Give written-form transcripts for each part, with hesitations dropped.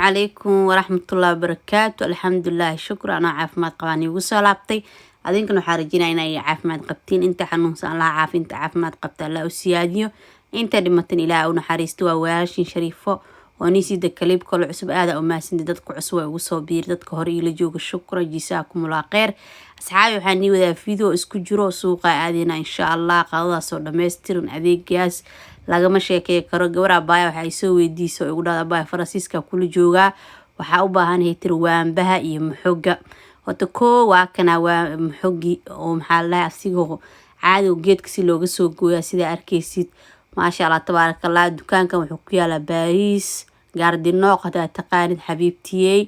عليكم ورحمة الله وبركاته. الحمد لله شكرا. أنا عافماد قواني وصلابتي أذنك نحارجينا إنا عافماد قبتين أنت حنونسان الله عاف أنت عافماد قبت الله وسياديو أنت دمتن إلى أو نحاريستوا واشين شريفو ونيسي دكاليب كل عصب آذا وما سند ددك عصوة وصوبير ددك هوري لجوج الشكر جيساكم الله خير أصحابي وحاني وذا فيديو اسكو جرو سوقا آذينا إن شاء الله قاضا صور دميسترون أذيك جاس lagama sheekay karo gabadha baaya waxay soo weydiisay ugu dhada baaya Faransiiska kula jooga waxa u baahan heetir waanbaha iyo muxoga wata ko waa kana waa muxogi oo maxaa la asigoo caadi oo geedka si looga soo gooyaa sida arkaysid maasha Allah tabarakallah dukaankan wuxuu ku yaalaa Paris Gardino qada taqaanid xabiibtiyay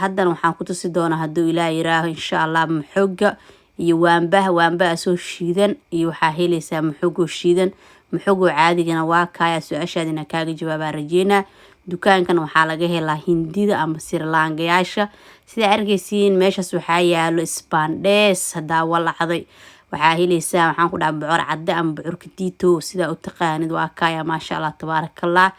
haddana waxaan ku tusi doonaa haduu Ilaahay yiraaho insha Allah muxoga iyo waanbaha soo shiidan iyo waxa helaysaa muxogo shiidan muxogo caadigana waa kaaya su'aashaadina kaaga jawaaba rajeyna dukaankan waxaa laga helaa hindida ama sirlaangayaasha sida argaysiin meeshas waxaa yaalo isbaandhees hadaa walacday waxaa helaysaa waxaan ku dhahay bocor cadde ama bocor kadiito sida u taqaanid waa kaaya maasha Allah tabarakallah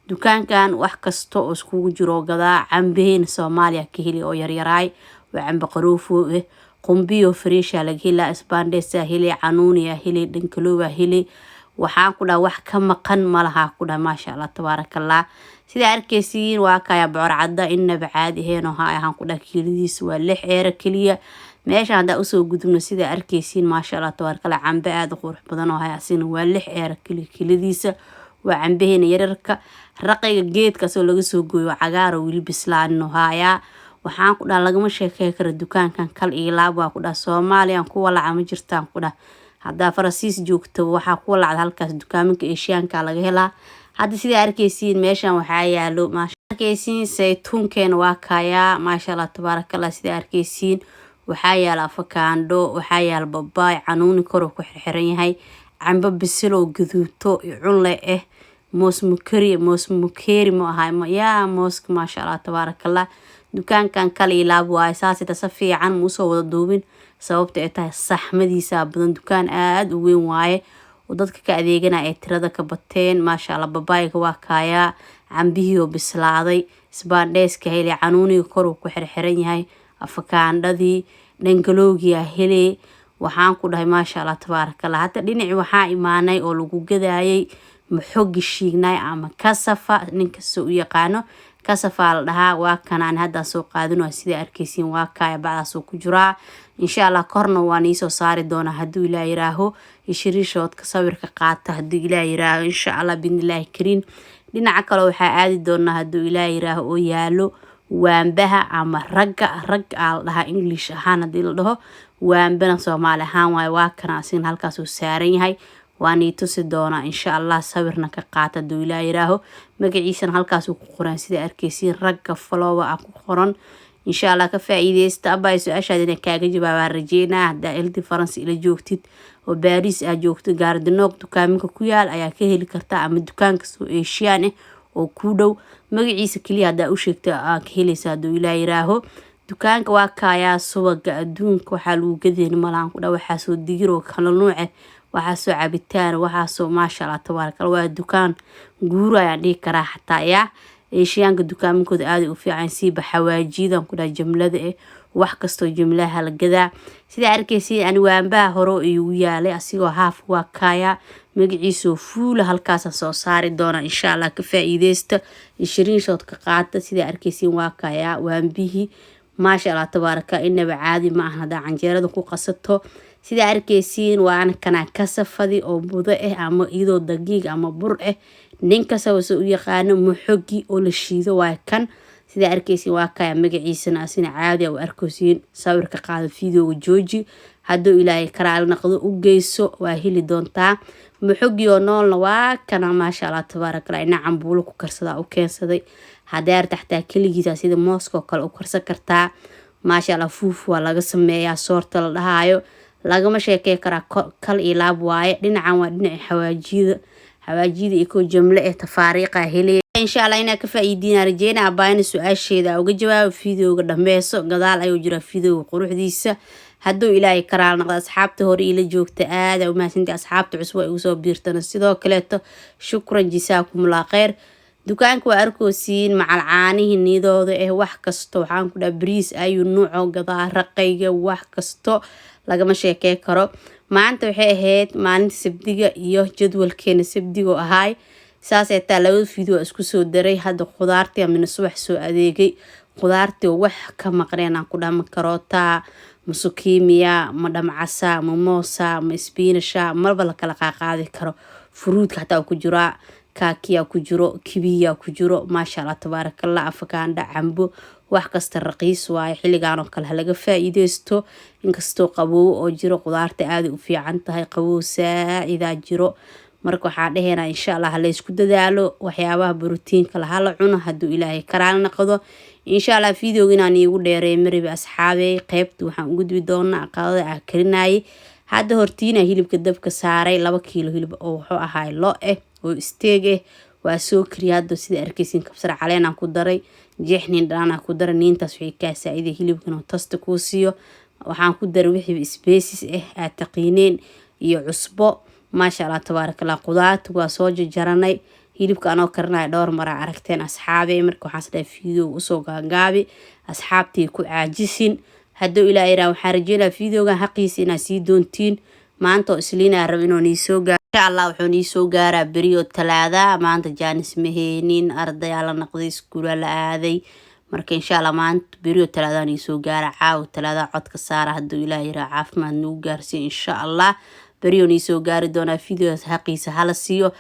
dukaankan wax kasto oo iskugu jiro gadaa cambeyn Soomaaliya ka heli oo yaryaraay waa cambe qaruufo qumbiyo freesha laga helaa isbaandhees heli canuuniya heli dhankalooba heli waxaan ku dhahay wax ka maqan malaha ku dhahay maasha Allah tabarakallah sida arkaysiin waa kaya bocor cadda inaba caadi heeno waxaan ku dhahay kiiladiisa waa 6 eero kaliya meesha hada u soo gudubno sida arkaysiin maasha Allah tabarakallah cambe aad u qurux badan oo hayasina waa 6 eero kiiladiisa waa cambeena yararka raqiga geedka soo laga soo gooyo cagaar oo wili bislaano haya waxaan ku dhahay lagama sheekay karo dukaankan kal iyo laab waa ku dhahay Soomaaliyan kuwa lacag jirtaan ku dhahay hadda Faransiis joogto waxa ku lacag halkaas dukaaminka Asianka laga helaa hadda sida arkaysiin meeshan waxa yaalo maasha arkaysiin saytuunkeena waa kaya maasha Allah tabarakallah sida arkaysiin waxa yaalo afakaando waxa yaalo babaay canuuni kor ku xirxiran yahay cambo bisil oo gaduuto cunle moos mukeri ma ahay ma yaa moos maasha Allah tabarakallah dukaankan kale ilaab waa asaasida safiican muusoo wada duubin sababta ay tahay saxmadiisa badan dukaan aad u weyn waaye oo dadka ka adeegana ay tirada ka bateen maasha Allah babaayga waa kaya cambihiyo bislaaday isbaandheeska heli canuuniga kor ku xirxiran yahay afakaandadii dhangaloogiya heli waxaan ku dhahay maasha Allah tabarakallah hata dhinaci waxa imaanay oo lagu gadaayay muxogi shiignay ama kasafa ninka soo yaqaano kasafa la dhahaa waa kanaan hadda soo qaadano sida arkaysiin waa kaya bacdaas ku jira insha Allah korna waan isoo saari doona haduu Ilaahay yiraaho ishiriishoodka sawirka qaata haduu Ilaahay yiraaho insha Allah billahi kariin dhinaca kale waxa aadi doona haduu Ilaahay yiraaho oo yaalo waanbaha ama rag la dhahaa English ahaan hadii la dhaho waanbana Soomaali ahaan waa kana asin halkaas uu saaran yahay waan tusi doona insha Allah sawirna ka qaata haduu Ilaahay yiraaho magaciisana halkaas uu ku qoran sida arkaysiin ragga follow ku qoran insha Allah ka faa'iideysta abay su'aashaadina kaaga jawaaba rajeyna hada ildi Faransi ila joogtid oo Paris aad joogto Gardino dukaaminka ku yaal ayaa ka heli kartaa ama dukaanka soo Asian oo ku dhow magaciisa kaliya hada u sheegto aad ka helaysaa haduu Ilaahay yiraaho dukaanka waa kaya subaga adduunka waxa lagu gadeen malaan ku dhaw waxa soo digiro kala nooc waxa soo cabitaan waxa soo maasha Allah tabarakallah waa dukaan guuraya dhig kara xataa yaa Asianka dukaankooda aad u fiican si baxawaajidan ku dhahay jumlada wax kasto jumlaha la gadaa sida arkaysiin ani waanbaha horo iyo yaalay asigoo haaf waa kaya magaciisa fuul halkaas soo saari doona insha Allah ka faa'iideysta ishiriinshod ka qaata sida arkaysiin waa kaya waanbihi maasha Allah tabaaraka inaba caadi ma aha hada canjeerada ku qasato sida arkaysiin waan kana kasafadi oo budo ama iyadoo daqiiq ama bur ninka soo u yaqaan muxogi oo la shiido waa kan sida arkaysiin waa kaya magaciisana asina caadi oo arkaysiin sawirka qaada fiidiyowga jooji haduu Ilaahay karaal naqdo u geyso waa heli doontaa muxogi oo noolna waa kana maasha Allah tabarakallah ina cambuulo ku karsada u keensaday hadeer taxta kaligiisa sida moosko kale u karsan kartaa maasha Allah fuufu waa laga sameeyaa soorta la dhahaayo lagama sheekay kara kal ilaab waaye dhinacan waa dhinac xawaajida iko jumla tafaariiqa heli insha Allah ina ka faa'iidina rajeyna abaayna su'aasheeda uga jawaab fiidiyowga dhameeso gadaal ayuu jira fiidiyowga quruxdiisa haduu Ilaahay karaal naqdo asxaabta hore ila joogta aad u mahadsantahay asxaabta cusub ay u soo biirtana sidoo kale shukran jisaakum Allah khayr dukaanka waa arkosiin macal caanihi nidooda wax kasto waxaan ku dhahay bariis ayuu nuuco gadaa raqayga wax kasto lagama sheekey karo maanta waxay ahayd maalinta sabdiga iyo jadwalkeena sabdiga ahaay saas ay taa laba video isku soo daray hadda khudaartii ama subax soo adeegay khudaartii wax ka maqneen aan ku dhahay karoota masukimiya madhamcasa moosa ma spinasha marba la kala qaadi karo fruudka xataa ku jira kaakiya ku jiro kibiya ku jiro maasha Allah tabarakallah afakaanda cambo wax kasta raqiis waaye xilligan oo kale laga faa'iideysto inkastoo qabow oo jiro khudaarta aad u fiican tahay qabow saaciida jiro marka waxaa dhaheena insha Allah la isku dadaalo waxyaabaha borotiinka la cuno haduu Ilaahay karaal noqdo insha Allah videoga inaan iigu dheereey maribi asxaabey qaybta waxaan ugu gudbi doonaa qadada aan karinay hadda hortiina hilibka dabka saaray 2 kiilo hilib oo wuxuu ahaay loo oo isteeg waa soo kariya hadda sida arkeysin kabsar caleen aan ku daray jeexnin dhan aan ku daray niintaas wixii ka saaciday hilibkan oo tasta ku siiyo waxaan ku daray wixii species aad taqiineen iyo cusbo maasha Allah tabarakallah qudaarta waa soo jaranay hilibka anoo karnay dhowr mar aragteen asxaabey marka waxaan saday video usoo gaagaabi asxaabtii ku caajisin haduu Ilaahay waxaan rajeynaa videoga haqiisa inaa sii doontiin maanta isliina rab inuu nii soo gaaro insha Allah wuxuu nii soo gaaraa bariyo talaada maanta jaanis maheenin arday la naqday iskuul la aaday marka insha Allah maanta bariyo talaada nii soo gaara caaw talaada codka saara haduu Ilaahay caafimaad noo gaarsiin insha Allah bariyo nii soo gaari doona videos haqiisa hala siiyo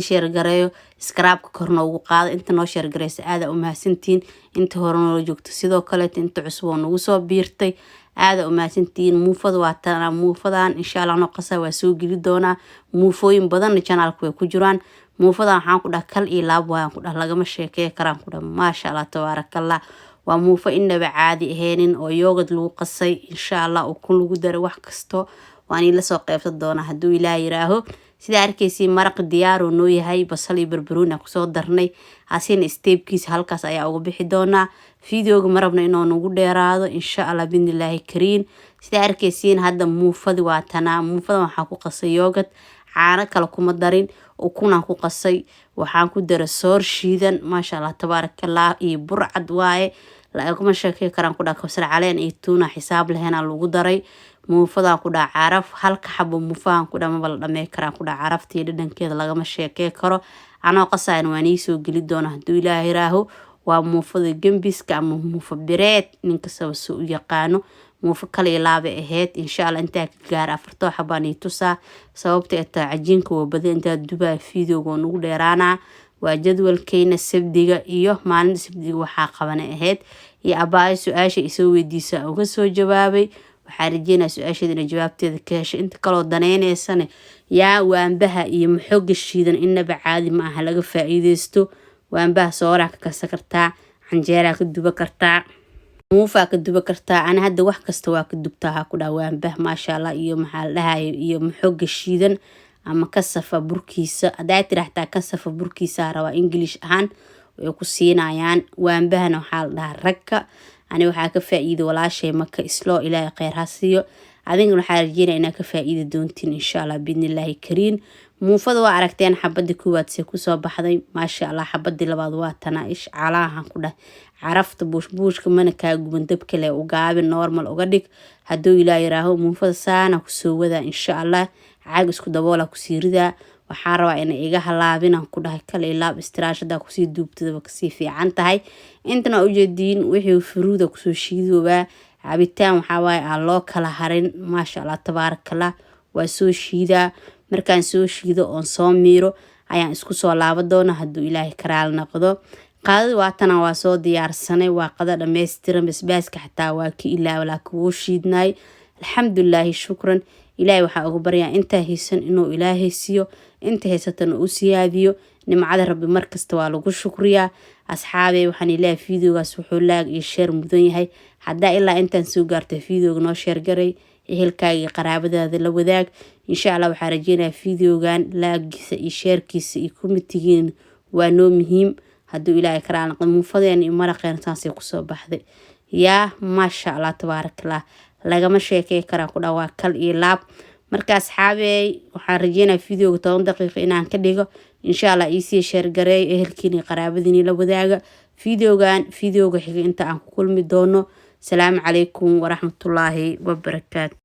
share gareeyo subscribe-ka korna ugu qaado inta noo share gareysa aad u mahadsantiin inta hore noo joogto sidoo kale inta cusub oo nagu soo biirtay aad u mahadsantiin muufada waa tan muufadan insha Allah noo qasa waa soo geli doona muufooyin badan channel-ku way ku jiraan muufadan waxaan ku dhahay kal iyo laab waan ku dhahay lagama sheekay karaan ku dhahay maasha Allah tabarakallah waa muufo inaba caadi aheenin oo yogurt lagu qasay insha Allah oo kun lagu daray wax kasto waan ila soo qaybsan doona haduu Ilaahay yiraaho sida arkeysi maraq diyaar oo noo yahay basal iyo barbarooni ku soo darnay asin steepkiisa halkaas ayaa uga bixi doona videoga marabna inoo nagu dheeraado insha Allah bidnillaahi kariin sida arkeysiin hadda muufada waa tana muufada waxaan ku qasay yogurt caano kale kuma darin oo kuna ku qasay waxaan ku daray soor shiidan maasha Allah tabarakallah iyo burcad waaye lagama sheekay karaan ku dhaaf kabsar caleen iyo tuna xisaab lahayn lagu daray muufada ku dhac caraf halka xabo muufaan ku dhama bal dhamee karaan ku dhac caraftii dhadhankeeda lagama sheekay karo anoo qasaan waan soo geli doona haduu Ilaahay raaho waa muufada gambiska ama muufa bireed ninka soo yaqaano muufa kale ilaaba ahayd insha Allah inta ka gaar afarto xabaan tusa sababta ay tahay cajiinka oo badan inta Dubai videoga nagu dheeraana waa jadwalkeena sabdiga iyo maalin sabdiga waxa qabanay ahayd iyo abaay su'aasha isoo weydiisa uga soo jawaabay waxaan rajeynaa su'aasheedina jawaabteeda ka heshay inta kale oo daneyneysana yaa waanbaha iyo maxooga shiidan inaba caadi ma aha laga faa'iideysto waanbaha soora ka kartaa canjeera ka duba kartaa muufa ka duba kartaa ana hadda wax kasta waa ka dubtaa ku dhawaanbaha maasha Allah iyo maxaa dhahay iyo maxooga shiidan ama kasafa burkiisa hadaa tiraahdaa kasafa burkiisa raba English ahaan way ku siinayaan waanbahana waxa la dhahaa ragka ani waxa ka faa'iido walaashay maka islo Ilaahay khayr ha siiyo adina waxa rajeynaa inaa ka faa'iido doontiin insha Allah bidnillaahi kariin muufada waa aragteen xabada koowaad si ku soo baxday maasha Allah xabadii labaad waa tana ish calahan ku dhahay carafta buushka mana ka guban dab kale u gaabin normal uga dhig haduu Ilaahay raaho muufada saana ku soo wada insha Allah caag isku daboola ku siirida waxaan rabaa in iga halaabin aan ku dhahay kale ilaab istiraashada ku sii duubtada ka sii fiican tahay intana u jeedin wixii furuuda ku soo shiidooba cabitaan waxa waay aan loo kala harin maasha Allah tabarakallah waa soo shiida markaan soo shiido oo soo miiro ayaan isku soo laabo doona haduu Ilaahay karaal noqdo qadada waatana waa soo diyaarsanay waa qada dhameystiran basbaaska xataa waa ki ilaa wala ku shiidnay alxamdulillah shukran Ilaahay waxa ugu baryaa inta haysan inuu Ilaahay siiyo inta haysatana u siyaadiyo nimcada Rabbi markasta waa lagu shukriyaa asxaabey waxaan Ilaahay videogaas wuxuu laag iyo share mudan yahay hadaa ilaa intaan soo gaartay videoga noo share garay ehelkaaga qaraabadaada la wadaag insha Allah waxa rajeynaa videogan laagiisa iyo sharekiisa iyo commentigiin waa noo muhiim haduu Ilaahay karaal noqdo muufadeen iyo maraqeen taasay ku soo baxday yaa maasha Allah tabarakallah lagama sheekay karaa ku dhawa kal iyo laab marka asxaabey waxaan rajeynaa videoga 10 daqiiqo inaan ka dhigo insha Allah iisii share gareey ehelkiina qaraabadiina la wadaaga fiidiyowga xiga inta aan ku kulmi doono. Salaamu calaykum waraxmatullaahi wabarakaatu.